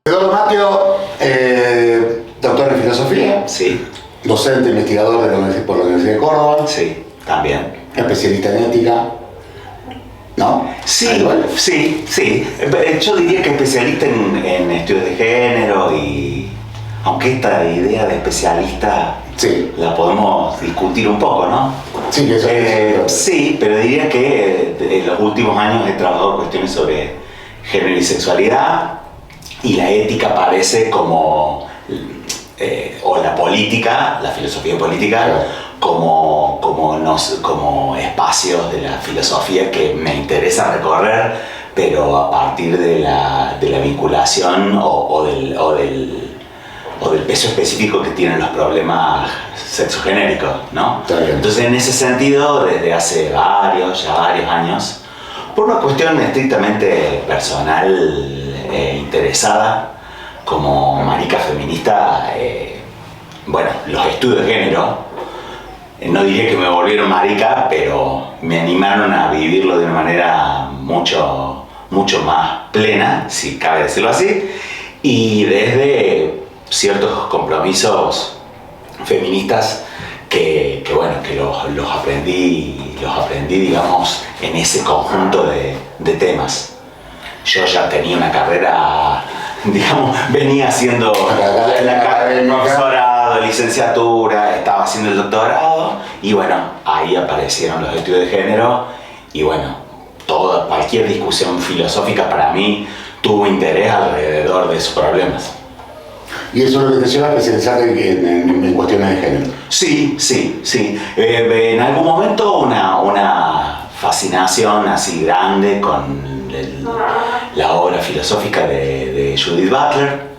Eduardo Matteo, doctor en filosofía, Sí, docente, investigador por la Universidad de Córdoba, sí, también. especialista en ética, ¿no? Sí, Igual. sí, sí. Yo diría que especialista en estudios de género y aunque esta idea de especialista Sí, la podemos discutir un poco, ¿no? sí, que eso Sí, pero diría que en los últimos años he trabajado cuestiones sobre género y sexualidad y la ética parece como, o la política, la filosofía política, Claro. como espacios de la filosofía que me interesa recorrer, pero a partir de la vinculación o del peso específico que tienen los problemas sexogenéricos, ¿no? Está bien. Entonces, en ese sentido, desde hace varios años, por una cuestión estrictamente personal interesada, como marica feminista, bueno, los estudios de género, no diría que me volvieron marica, pero me animaron a vivirlo de una manera mucho más plena, si cabe decirlo así, y desde ciertos compromisos feministas que los aprendí, digamos, en ese conjunto de temas. Yo ya tenía una carrera, digamos, venía haciendo el profesorado, licenciatura, estaba haciendo el doctorado y bueno, ahí aparecieron los estudios de género y bueno, cualquier discusión filosófica para mí tuvo interés alrededor de esos problemas. Y eso es lo que te lleva a especializar en cuestiones de género. Sí. En algún momento una fascinación así grande con la obra filosófica de Judith Butler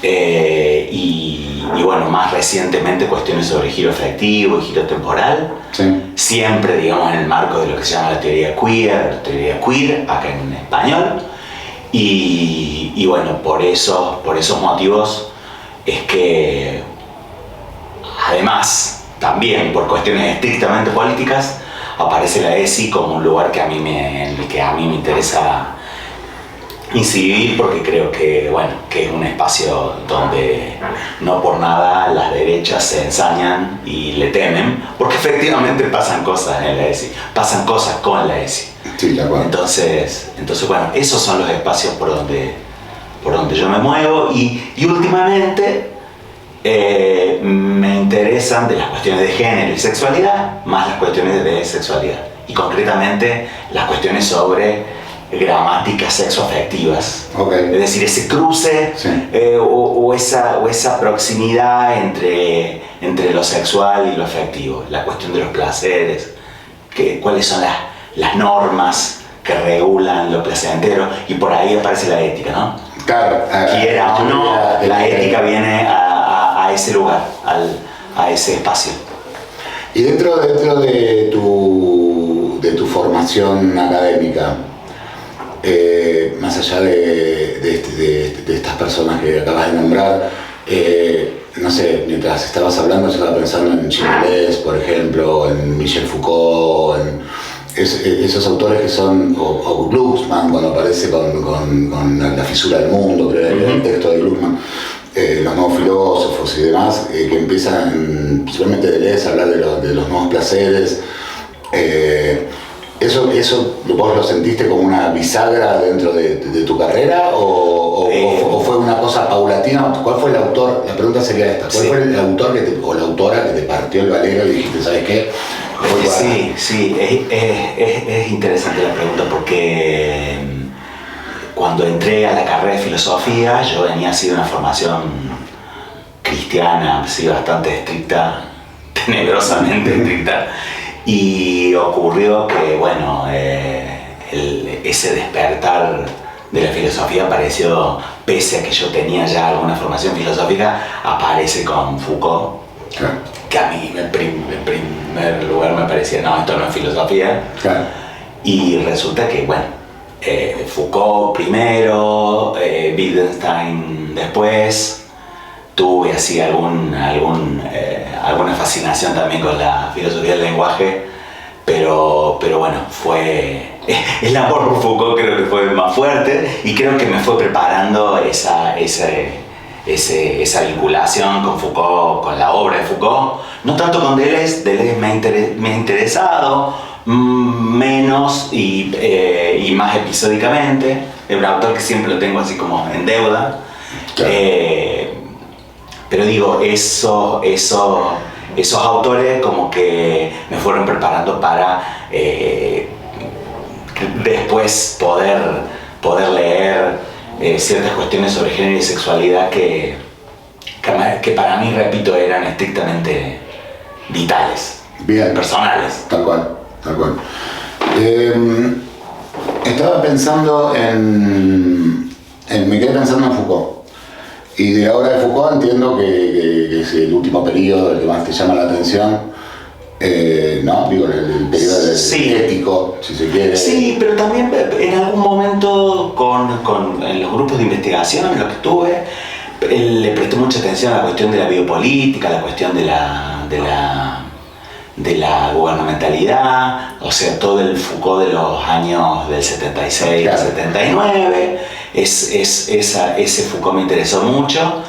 y bueno, más recientemente cuestiones sobre giro afectivo y giro temporal. Sí. Siempre, digamos, en el marco de lo que se llama la teoría queer, acá en español. Y bueno, por esos motivos es que, además, también por cuestiones estrictamente políticas, aparece la ESI como un lugar en el que a mí me interesa incidir, porque creo que, bueno, que es un espacio donde no por nada las derechas se ensañan y le temen, porque efectivamente pasan cosas en la ESI, pasan cosas con la ESI. Sí, de acuerdo. Entonces, bueno, esos son los espacios por donde yo me muevo y últimamente me interesan de las cuestiones de género y sexualidad más las cuestiones de sexualidad y concretamente las cuestiones sobre gramáticas sexoafectivas. Okay. Es decir, ese cruce Sí. o esa proximidad entre lo sexual y lo afectivo, la cuestión de los placeres, cuáles son las normas que regulan lo placentero y por ahí aparece la ética, ¿no? Claro. Quiera o no, la ética viene a ese lugar, a ese espacio. Y dentro de tu formación académica, más allá de estas personas que acabas de nombrar, no sé, mientras estabas hablando yo estaba pensando en Chimenez, por ejemplo, en Michel Foucault, en esos autores que son, o Glucksmann, cuando aparece con la fisura del mundo, creo que el texto de Glucksmann, los nuevos filósofos y demás, que empiezan, principalmente Deleuze, a hablar de los nuevos placeres. ¿Eso vos lo sentiste como una bisagra dentro de tu carrera o fue una cosa paulatina? ¿Cuál fue el autor? La pregunta sería esta. ¿Cuál fue el autor o la autora que te partió el valero y dijiste, ¿sabes qué? Sí, es interesante la pregunta porque cuando entré a la carrera de filosofía yo venía así de una formación cristiana, así bastante estricta, tenebrosamente estricta. Y ocurrió que, bueno, ese despertar de la filosofía apareció, pese a que yo tenía ya alguna formación filosófica, aparece con Foucault, que a mí en primer lugar me parecía, no, esto no es filosofía. Claro. Y resulta que, bueno, Foucault primero, Wittgenstein después, tuve así alguna fascinación también con la filosofía del lenguaje, pero bueno, el amor por Foucault creo que fue más fuerte y creo que me fue preparando esa vinculación con Foucault, con la obra de Foucault, no tanto con Deleuze me ha interesado menos y más episódicamente, es un autor que siempre lo tengo así como en deuda, claro. Pero digo, esos autores como que me fueron preparando para después poder leer ciertas cuestiones sobre género y sexualidad que para mí, repito, eran estrictamente vitales, bien, personales. Tal cual. Estaba pensando me quedé pensando en Foucault. Y de la obra de Foucault entiendo que es el último periodo el que más te llama la atención, ¿no? Digo, el periodo sí. ético, si se quiere. Sí, pero también en algún momento en los grupos de investigación en los que estuve, le presté mucha atención a la cuestión de la biopolítica, a la cuestión de la gubernamentalidad, o sea, todo el Foucault de los años del 76 al 79, ese Foucault me interesó mucho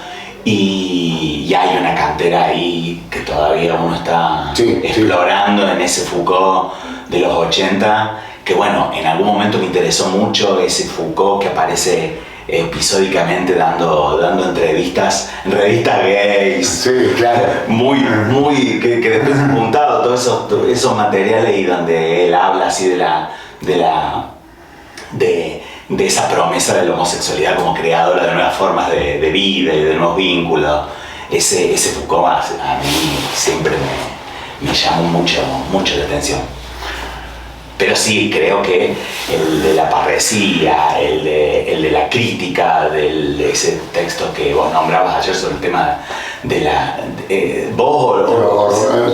y hay una cantera ahí que todavía uno está explorando en ese Foucault de los 80, que bueno, en algún momento me interesó mucho ese Foucault que aparece episódicamente dando entrevistas en revistas gays, sí, claro. que después han juntado todos esos materiales y donde él habla así de esa promesa de la homosexualidad como creadora de nuevas formas de vida y de nuevos vínculos. Ese Foucault a mí siempre me llamó mucho la atención. Pero sí, creo que el de la parresía, el de la crítica, ese texto que vos nombrabas ayer sobre el tema de la...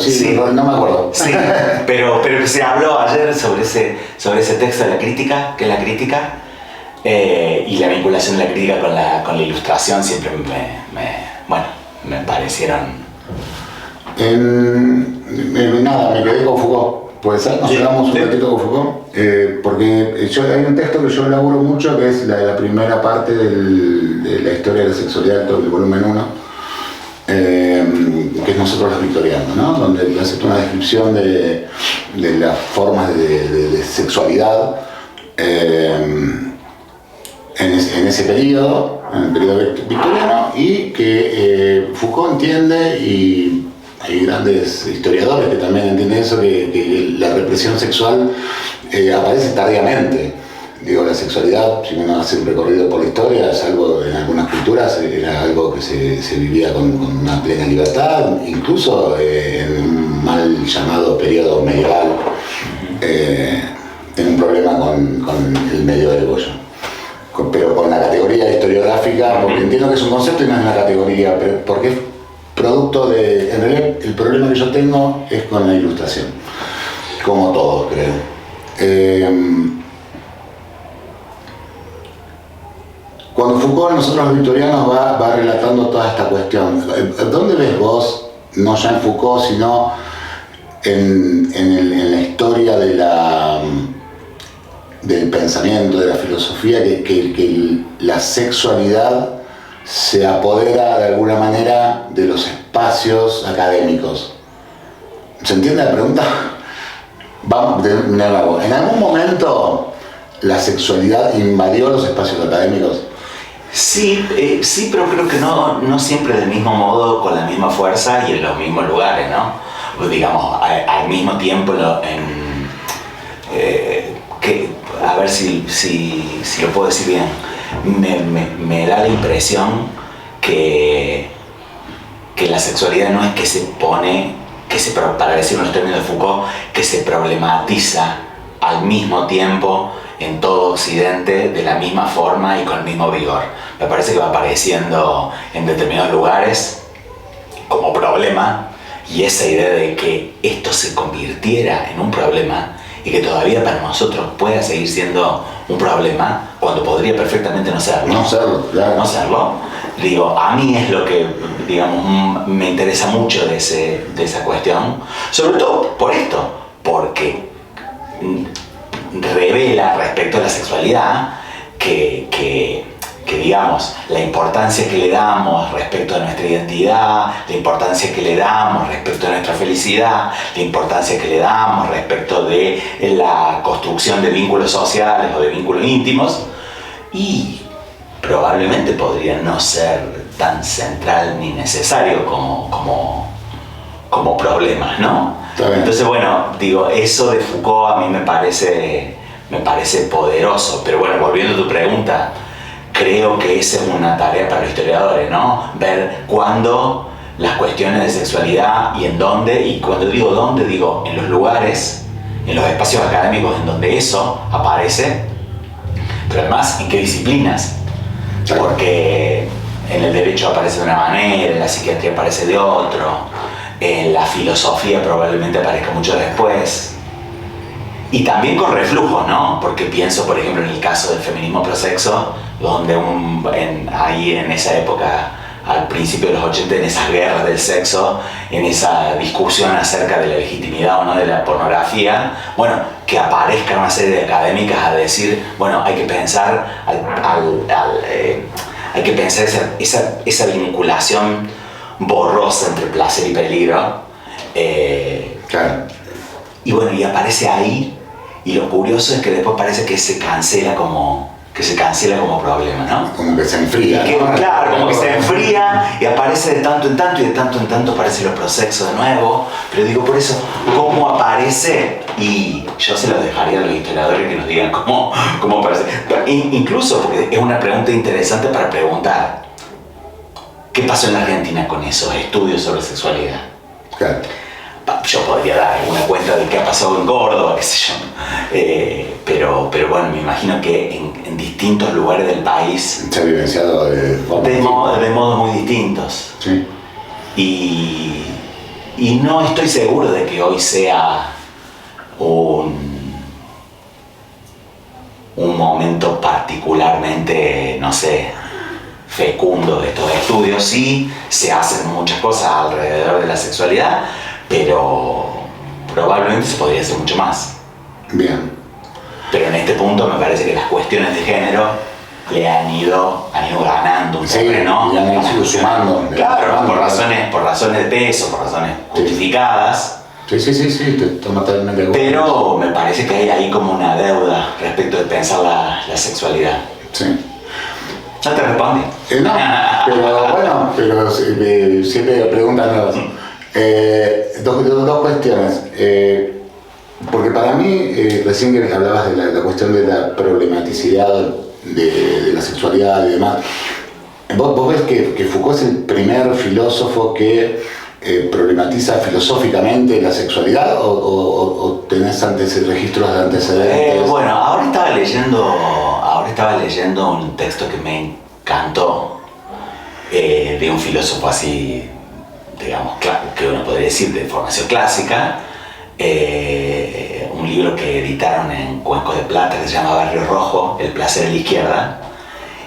sí, no me acuerdo. Sí, pero que se habló ayer sobre ese texto de la crítica, que es la crítica, y la vinculación de la crítica con la ilustración siempre me parecieron... Nada, me quedé con Foucault. ¿Puede ser? Nos quedamos un ratito con Foucault, porque hay un texto que yo elaboro mucho, que es la primera parte de la historia de la sexualidad, del volumen 1, que es Nosotros los Victorianos, ¿no? Donde hace una descripción de las formas de sexualidad en ese periodo, en el periodo victoriano, y que Foucault entiende, y hay grandes historiadores que también entienden eso, que la represión sexual aparece tardíamente. Digo, la sexualidad, si uno hace un recorrido por la historia, es algo, en algunas culturas era algo que se vivía con una plena libertad, incluso en un mal llamado periodo medieval, tengo un problema con el medioevo yo. Pero con la categoría historiográfica, porque entiendo que es un concepto y no es una categoría, pero porque es producto de... En realidad, el problema que yo tengo es con la ilustración, como todos, creo. Cuando Foucault, nosotros los victorianos, va relatando toda esta cuestión, ¿dónde ves vos, no ya en Foucault, sino en la historia del pensamiento, de la filosofía, que la sexualidad se apodera de alguna manera de los espacios académicos? ¿Se entiende la pregunta? Vamos de nuevo. ¿En algún momento la sexualidad invadió los espacios académicos? Sí, pero creo que no siempre del mismo modo, con la misma fuerza y en los mismos lugares, ¿no? Pues digamos, al mismo tiempo, a ver si lo puedo decir bien, me da la impresión que la sexualidad no es que se pone, para decirlo en los términos de Foucault, que se problematiza al mismo tiempo en todo Occidente de la misma forma y con el mismo vigor. Me parece que va apareciendo en determinados lugares como problema, y esa idea de que esto se convirtiera en un problema y que todavía para nosotros pueda seguir siendo un problema cuando podría perfectamente no serlo. No serlo, claro. No serlo. digo, a mí es lo que, digamos, me interesa mucho de esa cuestión, sobre todo por esto, porque revela respecto a la sexualidad que digamos, la importancia que le damos respecto a nuestra identidad, la importancia que le damos respecto a nuestra felicidad, la importancia que le damos respecto de la construcción de vínculos sociales o de vínculos íntimos, y probablemente podría no ser tan central ni necesario como problemas, ¿no? Entonces, bueno, digo, eso de Foucault a mí me parece poderoso, pero bueno, volviendo a tu pregunta, creo que esa es una tarea para los historiadores, ¿no? Ver cuándo las cuestiones de sexualidad y en dónde, y cuando digo dónde, digo en los lugares, en los espacios académicos en donde eso aparece, pero además en qué disciplinas, porque en el derecho aparece de una manera, en la psiquiatría aparece de otro, en la filosofía probablemente aparezca mucho después. Y también con reflujos, ¿no? Porque pienso, por ejemplo, en el caso del feminismo prosexo, donde ahí en esa época, al principio de los 80, en esas guerras del sexo, en esa discusión acerca de la legitimidad o no de la pornografía, bueno, que aparezca una serie de académicas a decir, bueno, hay que pensar hay que pensar esa vinculación borrosa entre placer y peligro. Claro. Y bueno, y aparece ahí, y lo curioso es que después parece que se cancela como problema, ¿no? Como que se enfría, ¿no? Claro, como que se enfría y aparece de tanto en tanto, y de tanto en tanto aparecen los prosexos de nuevo. Pero digo, por eso, ¿cómo aparece? Y yo se lo dejaría a los historiadores que nos digan cómo aparece. Incluso porque es una pregunta interesante para preguntar, ¿qué pasó en la Argentina con esos estudios sobre sexualidad? Claro. Yo podría dar una cuenta de qué ha pasado en Córdoba, qué sé yo. Pero bueno, me imagino que en distintos lugares del país se ha vivenciado de modos muy distintos. Sí. Y no estoy seguro de que hoy sea un momento particularmente, no sé, fecundo de estos estudios. Sí, se hacen muchas cosas alrededor de la sexualidad, pero probablemente se podría hacer mucho más. Bien. Pero en este punto me parece que las cuestiones de género le han ido ganando un terreno. Y han ido sumando. Claro, por razones de peso, por razones justificadas. Sí, estoy totalmente de acuerdo. Pero me parece que hay ahí como una deuda respecto de pensar la sexualidad. Sí. ¿Ya te respondí? No, pero bueno, siempre preguntas nuevas. Dos cuestiones. Porque para mí, recién que hablabas de la cuestión de la problematicidad de la sexualidad y demás, ¿vos ves que Foucault es el primer filósofo que problematiza filosóficamente la sexualidad o tenés registros de antecedentes? Bueno, ahora estaba leyendo un texto que me encantó, de un filósofo así, digamos, que uno podría decir de formación clásica, un libro que editaron en Cuencos de Plata que se llama Barrio Rojo, El placer de la izquierda,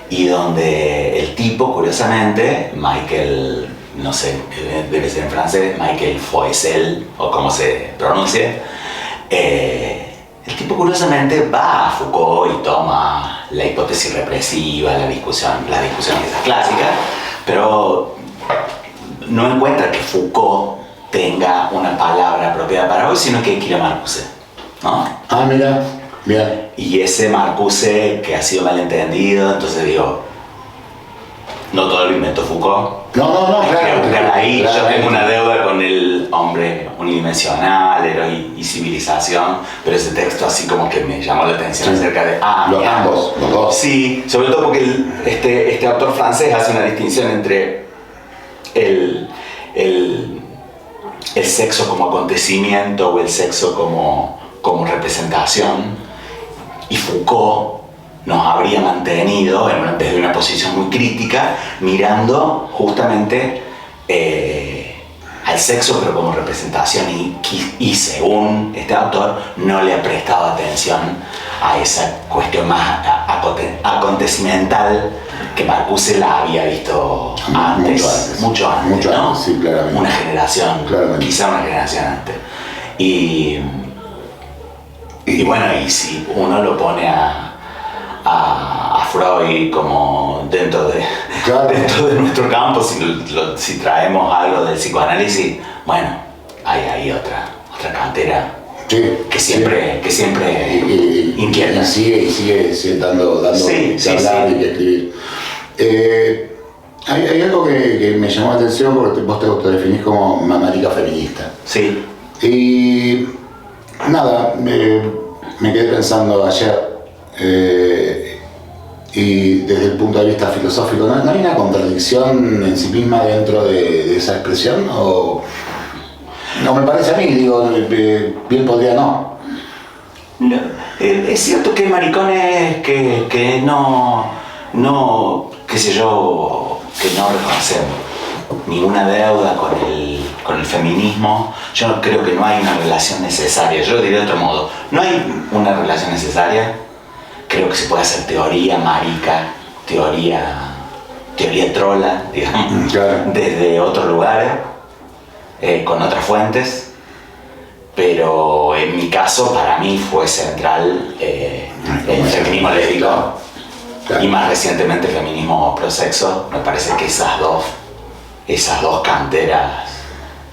y donde el tipo, curiosamente, Michael, no sé, debe ser en francés, Michael Foessel, o como se pronuncie, el tipo curiosamente va a Foucault y toma la hipótesis represiva, las discusiones esas clásicas, pero no encuentra que Foucault tenga una palabra apropiada para hoy, sino que hay que ir a Marcuse, ¿no? Ah, mira, bien. Y ese Marcuse que ha sido malentendido, entonces digo, no todo lo inventó Foucault. No, hay claro. Que buscar ahí. Claro, yo tengo una deuda con el hombre unidimensional, héroe y civilización, pero ese texto así como que me llamó la atención acerca de... Ambos, los dos. Sí, sobre todo porque este autor francés hace una distinción entre el sexo como acontecimiento o el sexo como representación, y Foucault nos habría mantenido desde una posición muy crítica, mirando justamente al sexo pero como representación, y según este autor no le ha prestado atención a esa cuestión más acontecimental que Marcuse la había visto mucho antes, mucho ¿no? antes, sí, claramente. Una generación, claramente. quizá una generación antes. Y bueno, y si uno lo pone a Freud como dentro de nuestro campo, si traemos algo del psicoanálisis, bueno, hay ahí otra cantera. Sí, que siempre inquieta. Y sigue dando que hablar y que escribir. Hay algo que me llamó la atención porque vos te definís como marica feminista. Sí. Y nada, me quedé pensando ayer, y desde el punto de vista filosófico, ¿no hay una contradicción en sí misma dentro de esa expresión? ¿O no me parece a mí? Digo, bien podría no. Es cierto que hay maricones que no, qué sé yo, que no reconocen ninguna deuda con el feminismo. Yo creo que no hay una relación necesaria. Yo lo diré de otro modo. No hay una relación necesaria. Creo que se puede hacer teoría marica, teoría trola, digamos, claro, desde otros lugares, con otras fuentes. Pero en mi caso, para mí fue central el feminismo lésbico, claro, y más recientemente el feminismo prosexo. Me parece que esas dos canteras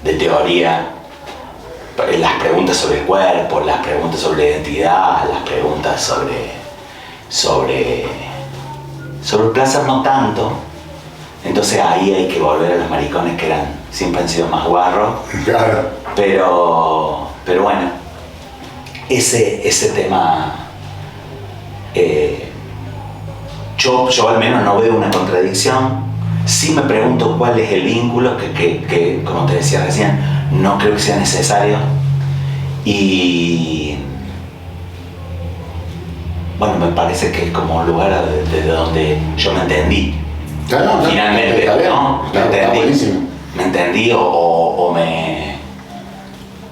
de teoría, las preguntas sobre el cuerpo, las preguntas sobre la identidad, las preguntas sobre el placer no tanto. Entonces ahí hay que volver a los maricones que siempre han sido más guarros. claro. Pero bueno, ese tema, yo al menos no veo una contradicción. Sí me pregunto cuál es el vínculo, que como te decía recién, no creo que sea necesario. Y bueno, me parece que es como un lugar desde donde yo me entendí. Claro, finalmente, está bien, ¿no? Claro, me entendí o me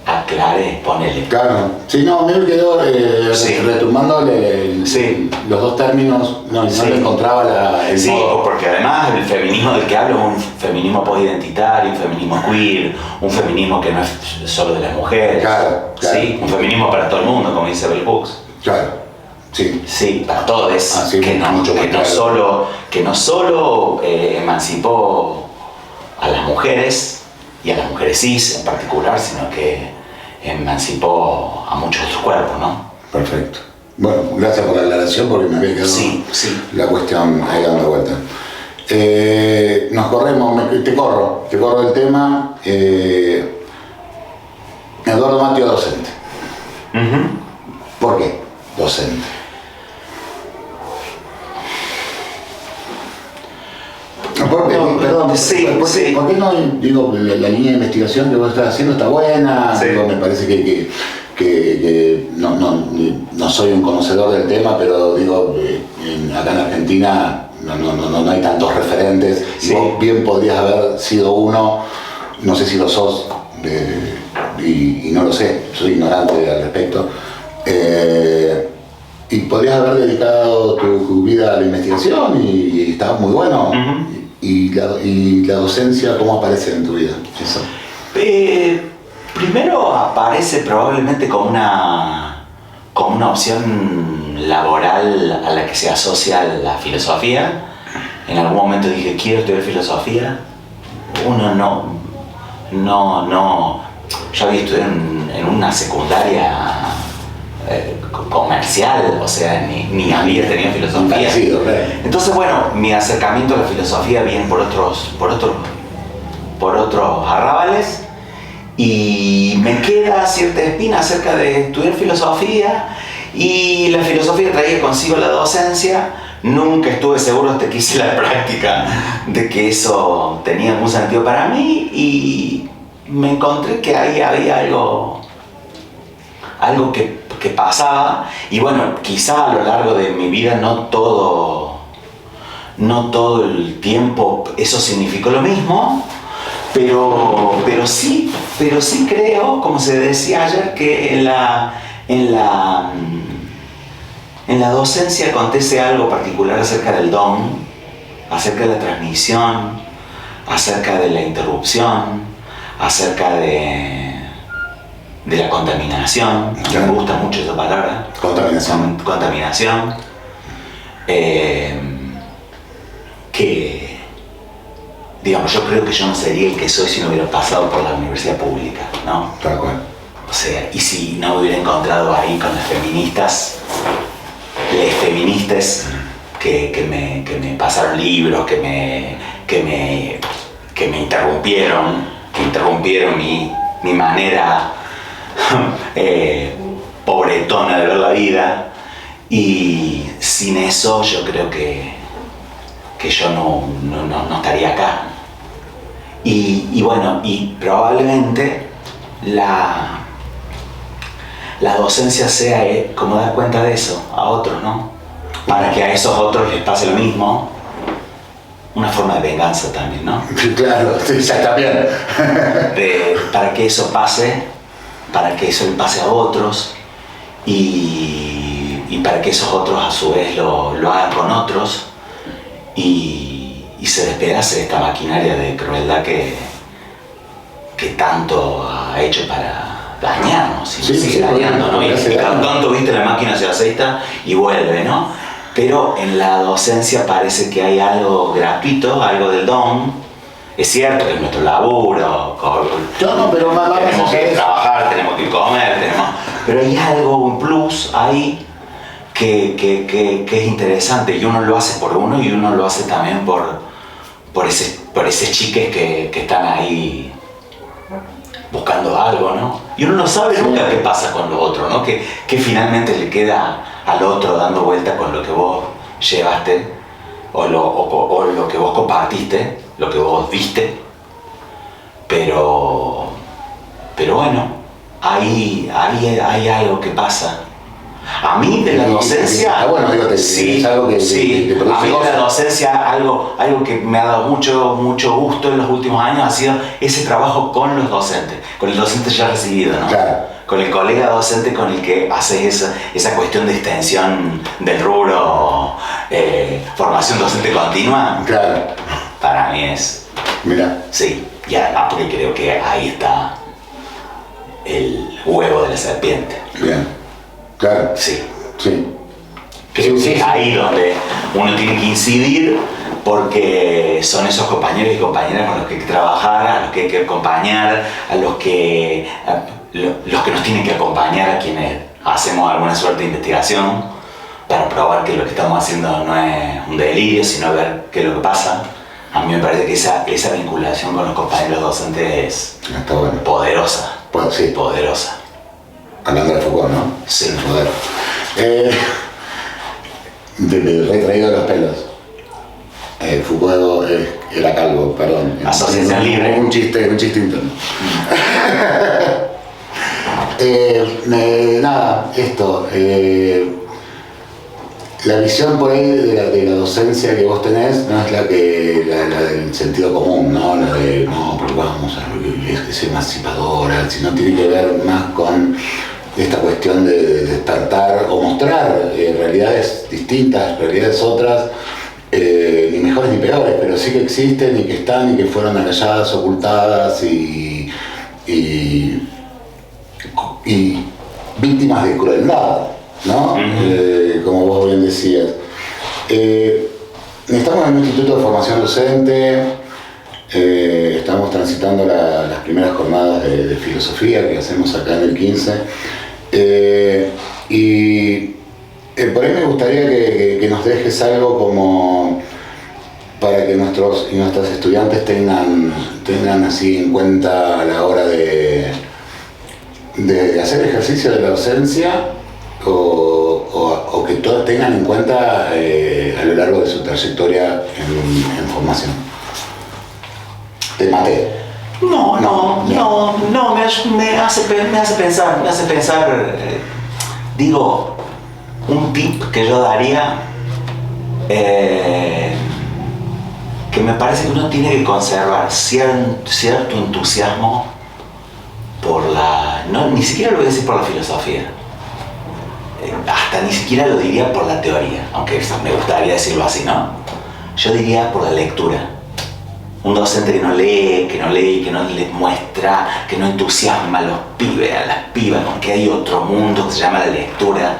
aclaré, ponele. Claro, sí, no, a mí me quedó retumbando los dos términos, no Sí. le encontraba el Sí, modo. porque además el feminismo del que hablo es un feminismo posidentitario, un feminismo queer, un feminismo que no es solo de las mujeres. Claro. Sí, un feminismo para todo el mundo, como dice Bell Hooks. Claro, sí. Sí, para todos, sí, que no solo emancipó a las mujeres, y a las mujeres cis en particular, sino que emancipó a muchos otros cuerpos, ¿no? Perfecto. Bueno, gracias por la aclaración porque me había quedado la cuestión ahí dando vuelta. Nos corremos, te corro el tema. Eduardo Mateo, docente. Uh-huh. ¿Por qué docente? ¿Por qué no? Digo, la línea de investigación que vos estás haciendo está buena. Sí. Digo, me parece que no soy un conocedor del tema, pero digo, acá en Argentina no hay tantos referentes. Sí. Y vos bien podrías haber sido uno, no sé si lo sos, y no lo sé, soy ignorante al respecto. Y podrías haber dedicado tu vida a la investigación y estaba muy bueno. Uh-huh. ¿Y la docencia cómo aparece en tu vida? Eso. Primero aparece probablemente como una opción laboral a la que se asocia la filosofía. En algún momento dije, quiero estudiar filosofía. Uno no. Yo había estudiado en una secundaria comercial, o sea, ni había tenido filosofía. Parecido, claro. Entonces, bueno, mi acercamiento a la filosofía viene por otros arrabales, y me queda cierta espina acerca de estudiar filosofía, y la filosofía traía consigo la docencia. Nunca estuve seguro hasta que hice la práctica de que eso tenía algún sentido para mí, y me encontré que ahí había algo que pasaba. Y bueno, quizá a lo largo de mi vida no todo el tiempo eso significó lo mismo, pero sí creo, como se decía ayer, que en la docencia acontece algo particular acerca del don, acerca de la transmisión, acerca de la interrupción, acerca de la contaminación. Me gusta mucho esa palabra. Contaminación. Contaminación. Que, digamos, yo creo que yo no sería el que soy si no hubiera pasado por la universidad pública, ¿no? Tal cual. O sea, y si no me hubiera encontrado ahí con las feministas que me pasaron libros, que me interrumpieron mi manera pobretona de ver la vida, y sin eso yo creo que yo no estaría acá. Y bueno, y probablemente la docencia sea como dar cuenta de eso a otros, ¿no? Para que a esos otros les pase lo mismo. Una forma de venganza también, ¿no? Claro, sí, ya está bien. Para que eso pase, para que eso le pase a otros, y para que esos otros a su vez lo hagan con otros, y se despedace esta maquinaria de crueldad que tanto ha hecho para dañarnos, y Sí, sigue dañando, ¿no? Y cada tanto, viste, la máquina se aceita y vuelve, ¿no? Pero en la docencia parece que hay algo gratuito, algo del don. Es cierto que es nuestro laburo, pero tenemos que trabajar, tenemos que comer, pero hay algo, un plus ahí que es interesante, y uno lo hace por uno, y uno lo hace también por esos chiques que están ahí buscando algo, ¿no? Y uno no sabe nunca qué pasa con lo otro, ¿no? Que finalmente le queda al otro dando vuelta con lo que vos llevaste, o lo que vos compartiste, lo que vos viste. Pero bueno, hay algo que pasa. A mí de la docencia, bueno, digo, sí, es algo que sí, te produce a mí de cosas. la docencia algo que me ha dado mucho gusto en los últimos años ha sido ese trabajo con los docentes, con el docente ya recibido, ¿no? Claro. Con el colega docente con el que haces esa cuestión de extensión del rubro, formación docente continua. Claro. Para mí es, Mira. sí, y además porque creo que ahí está el huevo de la serpiente. Bien. Claro. Sí. Sí. Creo que es ahí donde uno tiene que incidir, porque son esos compañeros y compañeras con los que hay que trabajar, a los que hay que acompañar, a los que nos tienen que acompañar, a quienes hacemos alguna suerte de investigación para probar que lo que estamos haciendo no es un delirio, sino ver qué es lo que pasa. A mí me parece que esa vinculación con los compañeros docentes es Está bueno. poderosa. Pues sí. Poderosa. Hablando de Foucault, ¿no? Sí. Joder. Me he traído los pelos. Foucault era calvo, perdón. Asociación libre. Un chiste interno. Nada, esto. La visión por ahí de la docencia que vos tenés no es la del sentido común, ¿no? La de, no, porque vamos, es emancipadora, sino tiene que ver más con esta cuestión de despertar o mostrar realidades distintas, realidades otras, ni mejores ni peores, pero sí que existen y que están y que fueron acalladas, ocultadas y víctimas de crueldad, ¿no? Como vos bien decías. Estamos en un instituto de formación docente, estamos transitando las primeras jornadas de filosofía que hacemos acá en el 15. Por ahí me gustaría que nos dejes algo como para que nuestros y nuestras estudiantes tengan así en cuenta a la hora de hacer ejercicio de la docencia, o que todos tengan en cuenta a lo largo de su trayectoria en formación. Te maté. No, me hace pensar, digo, un tip que yo daría, que me parece que uno tiene que conservar cierto entusiasmo por ni siquiera lo voy a decir por la filosofía, hasta ni siquiera lo diría por la teoría, aunque me gustaría decirlo así, ¿no? Yo diría por la lectura. Un docente que no lee, que no les muestra, que no entusiasma a los pibes, a las pibas, con que hay otro mundo que se llama la lectura.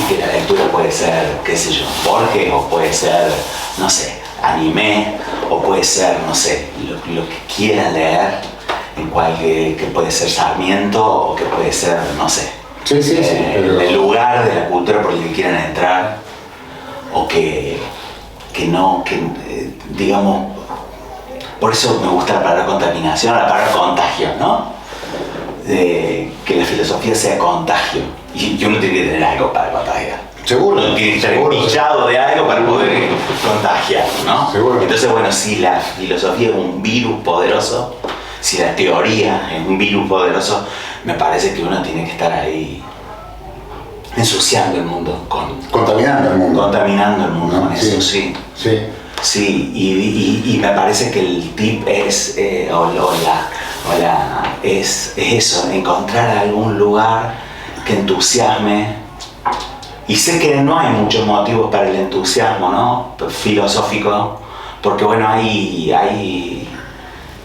Y que la lectura puede ser, qué sé yo, Borges, o puede ser, no sé, anime, o puede ser, no sé, lo que quieran leer, que puede ser Sarmiento, o que puede ser, no sé, pero... el lugar de la cultura por el que quieran entrar, o digamos, por eso me gusta la palabra contaminación, la palabra contagio, ¿no? Que la filosofía sea contagio, y uno tiene que tener algo para contagiar. Seguro. Uno tiene que estar empichado de algo para poder contagiar, ¿no? Seguro. Entonces, bueno, si la filosofía es un virus poderoso, si la teoría es un virus poderoso, me parece que uno tiene que estar ahí ensuciando el mundo, contaminando el mundo. Contaminando el mundo, ¿no? Con eso, sí. Sí, y me parece que el tip es, es eso, encontrar algún lugar que entusiasme. Y sé que no hay muchos motivos para el entusiasmo, ¿no? Filosófico, porque bueno,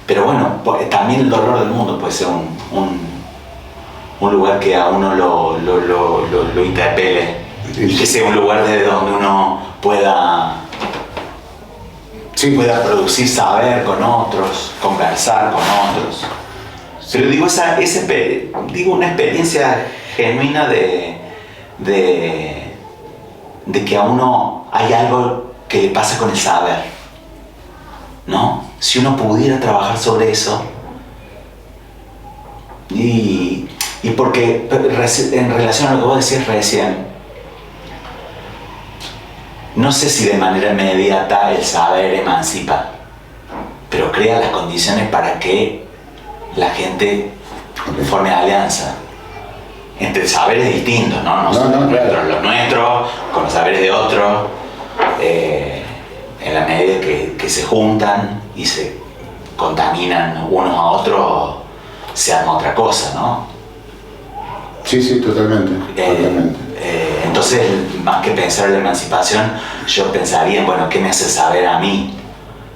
pero bueno, también el dolor del mundo puede ser un lugar que a uno lo interpele, y que sea un lugar desde donde uno pueda producir saber con otros, conversar con otros. Pero digo, una experiencia genuina de que a uno hay algo que le pasa con el saber, ¿no? Si uno pudiera trabajar sobre eso, y porque en relación a lo que vos decías recién, no sé si de manera inmediata el saber emancipa, pero crea las condiciones para que la gente forme alianza entre saberes distintos, ¿no? Claro. Los nuestros con los saberes de otros, en la medida que se juntan y se contaminan unos a otros, se arma otra cosa, ¿no? Sí, totalmente. Entonces, más que pensar en la emancipación, yo pensaría en, bueno, ¿qué me hace saber a mí?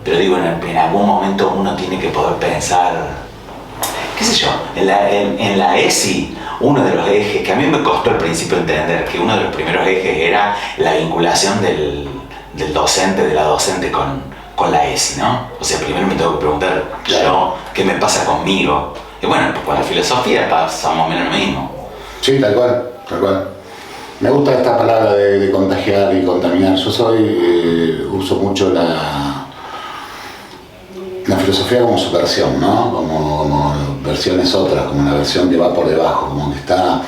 Pero digo, en algún momento uno tiene que poder pensar, qué sé yo, en la ESI, uno de los ejes, que a mí me costó al principio entender, que uno de los primeros ejes era la vinculación del docente, de la docente con la ESI, ¿no? O sea, primero me tengo que preguntar yo, ¿qué me pasa conmigo? Y bueno, pues con la filosofía pasa más o menos lo mismo. Sí, tal cual. Me gusta esta palabra de contagiar y contaminar. Yo uso mucho la filosofía como subversión, ¿no? Como versiones otras, como una versión que va por debajo, como que está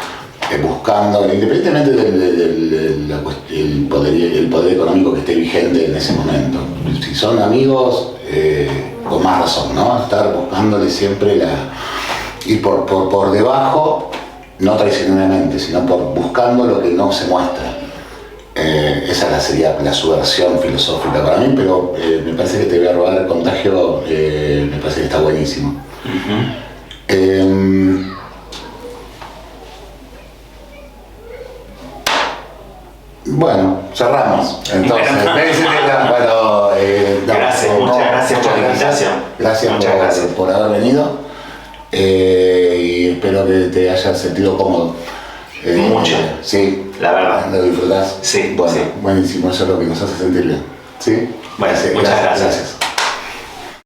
buscando, independientemente del poder económico que esté vigente en ese momento. Si son amigos, con más razón, ¿no? Estar buscándole siempre ir por debajo, no traicioneramente, sino buscando lo que no se muestra. Esa sería la subversión filosófica para mí, pero me parece que te voy a robar el contagio, me parece que está buenísimo. Bueno, cerramos. Entonces, muchas gracias por la invitación. Gracias por haber venido. Y espero que te hayas sentido cómodo. Mucho. Sí. La verdad. ¿Lo disfrutás? Sí. Bueno, sí. buenísimo, eso es lo que nos hace sentir bien. ¿Sí? Bueno, muchas gracias.